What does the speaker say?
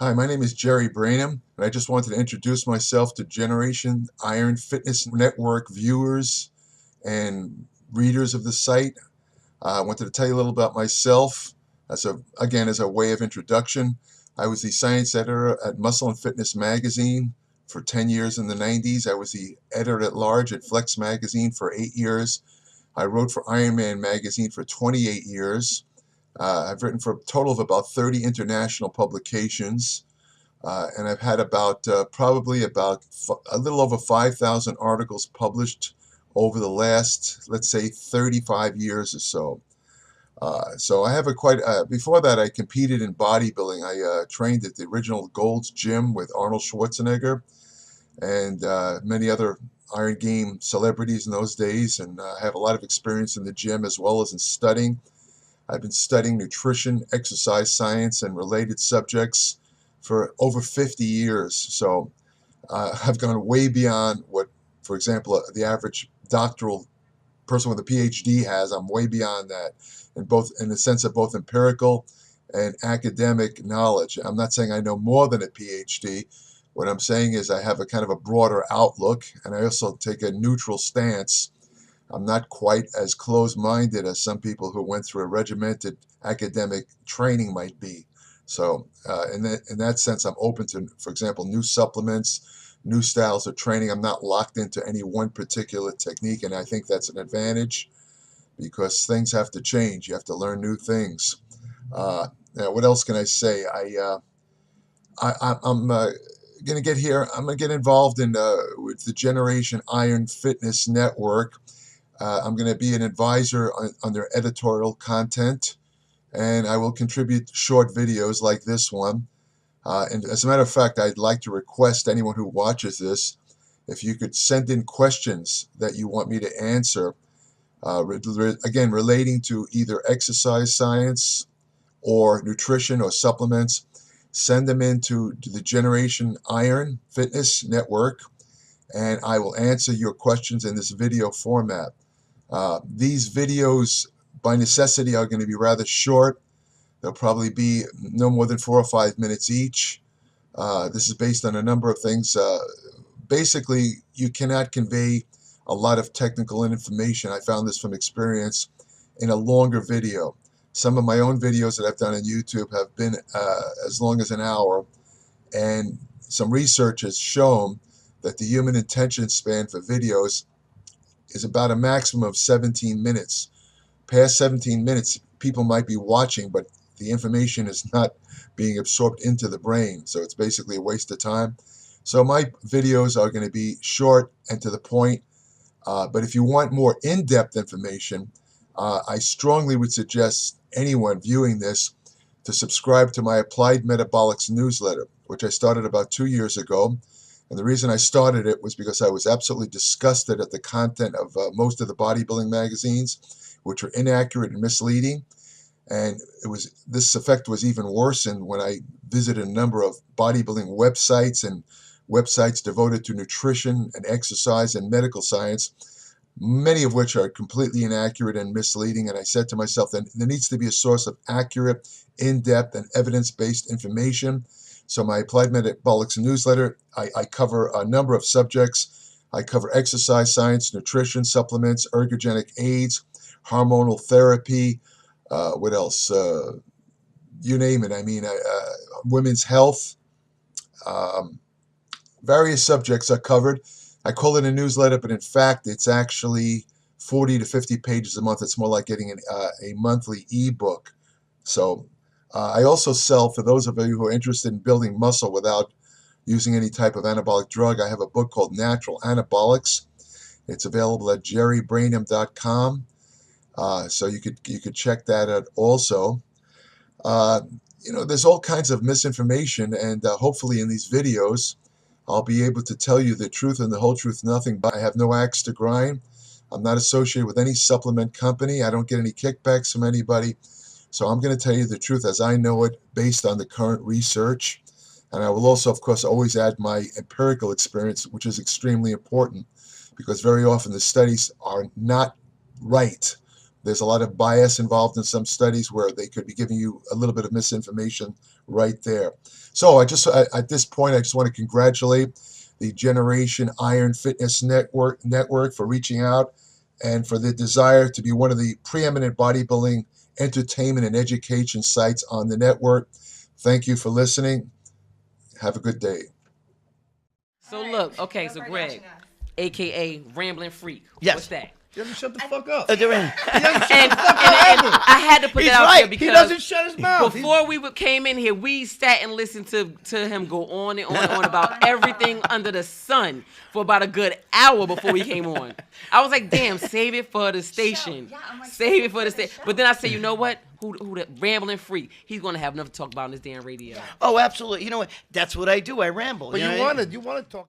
Hi, my name is Jerry Brainum, and I just wanted to introduce myself to Generation Iron Fitness Network viewers and readers of the site. I wanted to tell you a little about myself as a way of introduction. I was the science editor at Muscle and Fitness magazine for 10 years in the 90s. I was the editor at large at Flex magazine for 8 years. I wrote for Iron Man magazine for 28 years. I've written for a total of about 30 international publications. And I've had probably about a little over 5,000 articles published over the last, let's say, 35 years or so. So I have before that, I competed in bodybuilding. I trained at the original Gold's Gym with Arnold Schwarzenegger and many other Iron Game celebrities in those days. And I have a lot of experience in the gym as well as in studying. I've been studying nutrition, exercise science, and related subjects for over 50 years. So I've gone way beyond what, for example, the average doctoral person with a PhD has. I'm way beyond that, in the sense of both empirical and academic knowledge. I'm not saying I know more than a PhD. What I'm saying is I have a kind of a broader outlook, and I also take a neutral stance. I'm not quite as closed-minded as some people who went through a regimented academic training might be. So in that sense, I'm open to, for example, new supplements, new styles of training. I'm not locked into any one particular technique, and I think that's an advantage because things have to change. You have to learn new things. Now, what else can I say? I'm going to get here. I'm going to get involved with the Generation Iron Fitness Network. I'm going to be an advisor on their editorial content, and I will contribute short videos like this one. And as a matter of fact, I'd like to request anyone who watches this, if you could send in questions that you want me to answer, again, relating to either exercise science or nutrition or supplements, send them into the Generation Iron Fitness Network, and I will answer your questions in this video format. These videos, by necessity, are going to be rather short. They'll probably be no more than 4 or 5 minutes each. This is based on a number of things. Basically, you cannot convey a lot of technical information. I found this from experience in a longer video. Some of my own videos that I've done on YouTube have been as long as an hour, and some research has shown that the human attention span for videos is about a maximum of 17 minutes. Past 17 minutes, people might be watching, but the information is not being absorbed into the brain. So it's basically a waste of time. So my videos are going to be short and to the point. But if you want more in-depth information, I strongly would suggest anyone viewing this to subscribe to my Applied Metabolics newsletter, which I started about 2 years ago. And the reason I started it was because I was absolutely disgusted at the content of most of the bodybuilding magazines, which were inaccurate and misleading. And this effect was even worsened when I visited a number of bodybuilding websites and websites devoted to nutrition and exercise and medical science, many of which are completely inaccurate and misleading. And I said to myself that there needs to be a source of accurate, in-depth, and evidence-based information. So my Applied Metabolics newsletter, I cover a number of subjects. I cover exercise science, nutrition, supplements, ergogenic aids, hormonal therapy, what else? You name it. I mean, women's health, various subjects are covered. I call it a newsletter, but in fact, it's actually 40 to 50 pages a month. It's more like getting a monthly ebook. So I also sell, for those of you who are interested in building muscle without using any type of anabolic drug, I have a book called Natural Anabolics. It's available at jerrybrainum.com. So you could check that out also. There's all kinds of misinformation, and hopefully in these videos, I'll be able to tell you the truth and the whole truth, nothing but. I have no axe to grind. I'm not associated with any supplement company. I don't get any kickbacks from anybody. So I'm going to tell you the truth as I know it based on the current research. And I will also, of course, always add my empirical experience, which is extremely important because very often the studies are not right. There's a lot of bias involved in some studies where they could be giving you a little bit of misinformation right there. So at this point, I just want to congratulate the Generation Iron Fitness Network for reaching out and for the desire to be one of the preeminent bodybuilding, entertainment, and education sites on the network. Thank you for listening. Have a good day. So look, okay, so Greg, a.k.a. Rambling Freak. Yes. What's that? He doesn't shut the fuck up. And I had to put that out there because he doesn't shut his mouth. Before we came in here, we sat and listened to him go on and on and on about everything under the sun for about a good hour before we came on. I was like, damn, save it for the station. Yeah, I'm like, save it for the station. But then I said, you know what? Who the Rambling Freak? He's gonna have enough to talk about on this damn radio. Oh, absolutely. You know what? That's what I do. I ramble. But you want to talk.